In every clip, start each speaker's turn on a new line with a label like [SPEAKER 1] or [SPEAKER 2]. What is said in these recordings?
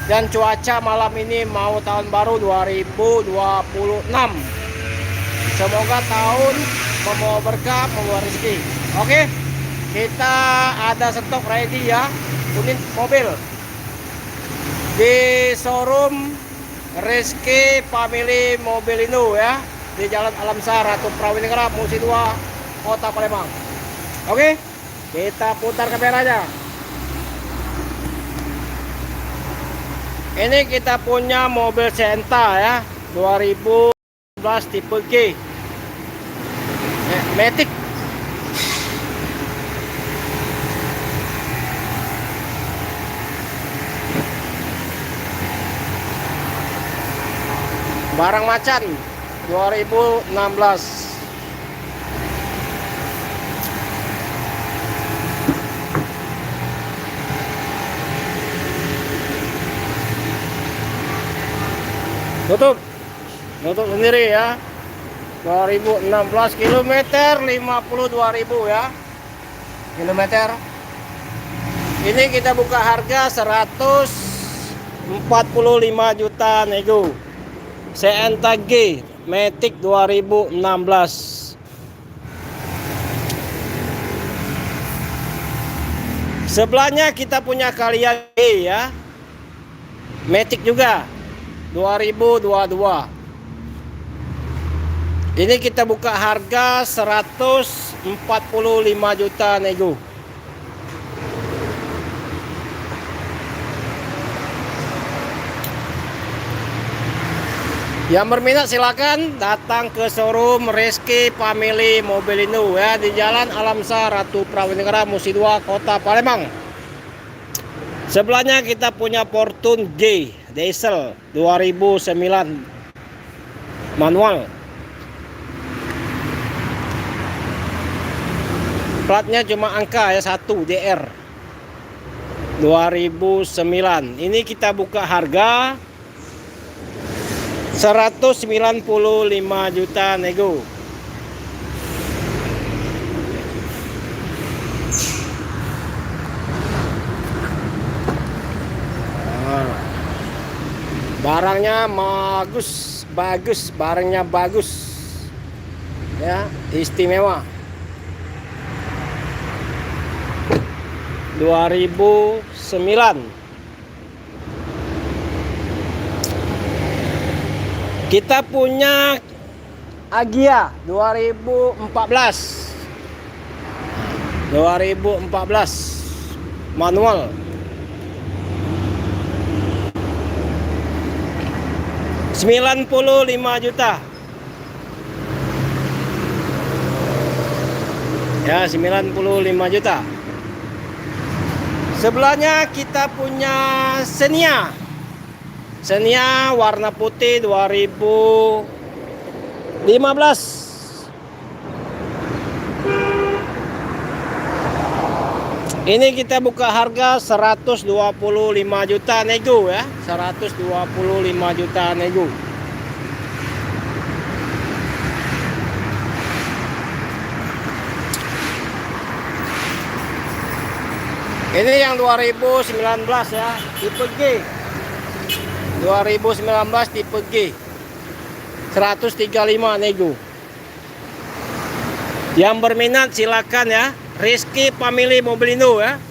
[SPEAKER 1] Dan cuaca malam ini mau tahun baru 2026. Semoga tahun membawa berkah, membawa rezeki. Oke, kita ada stok ready ya, unit mobil di showroom Rizky Family Mobilindo ya, di Jalan Alamsar, Ratu Prawinegara, Musi 2, Kota Palembang. Oke, kita putar kameranya. Ini kita punya mobil Senta ya, 2011 tipe G, Matic. Barang macan 2016. Tutup sendiri ya. 2016 kilometer 52.000 ya. Kilometer. Ini kita buka harga 145 juta nego. Senta G Matic 2016. Sebelahnya kita punya Calya G ya. Matic juga 2022. Ini kita buka harga 145 juta nego. Yang berminat silakan datang ke showroom Rizky Family Mobilindo ya, di Jalan Alamsar, Ratu Prawinegara, Musi 2, Kota Palembang. Sebelahnya kita punya Fortune G diesel 2009 manual. Platnya cuma angka ya, 1 DR 2009. Ini kita buka harga 195 juta nego. Barangnya bagus, barangnya bagus ya, istimewa. 2009. Kita punya Agya 2014 manual. Rp95 juta ya, 95 juta. Sebelahnya kita punya Xenia warna putih 2015. Ini kita buka harga 125 juta nego ya, 125 juta nego. Ini yang 2019 ya, tipe G. 2019 tipe G. 135 nego. Yang berminat silakan ya, Rizky Family Mobilindo ya,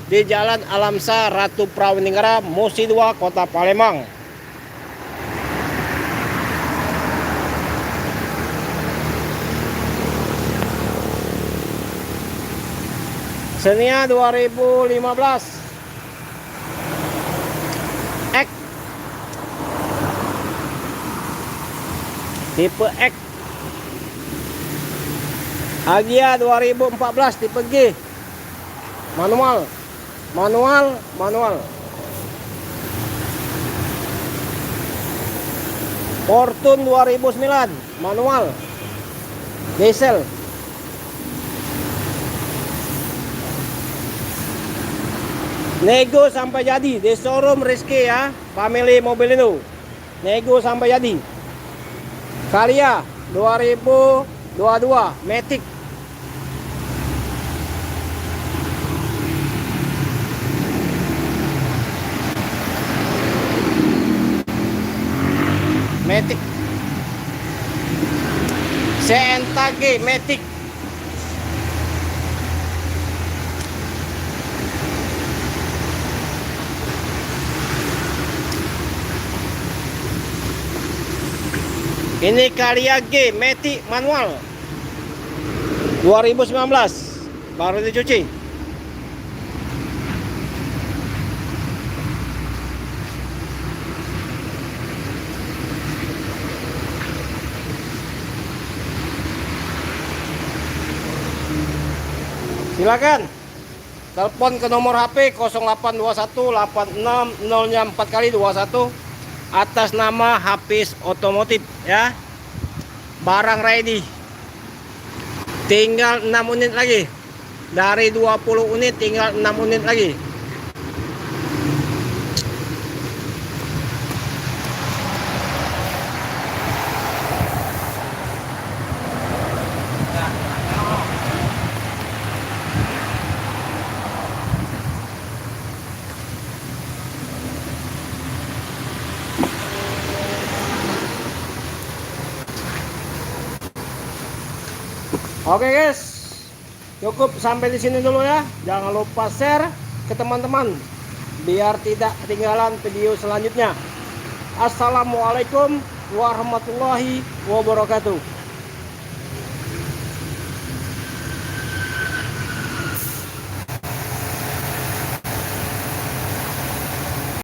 [SPEAKER 1] di Jalan Alamsar, Ratu Prawinegara, Musi 2, Kota Palembang. Xenia 2015 X tipe X. Agya 2014 tipe G manual. Fortune 2009 manual diesel. Nego sampai jadi di showroom Rizky ya, Family Mobilindo. Nego sampai jadi. Calya 2022 Matic. Matic. CNTG Matic. Ini Karya G Matic manual 2019, baru dicuci. Silakan telepon ke nomor HP 0821 86 0-nya 4 kali 21 atas nama Hafiz Otomotif ya. Barang ready. Tinggal 6 unit lagi. Dari 20 unit tinggal 6 unit lagi. Oke guys, cukup sampai di sini dulu ya. Jangan lupa share ke teman-teman biar tidak ketinggalan video selanjutnya. Assalamualaikum warahmatullahi wabarakatuh.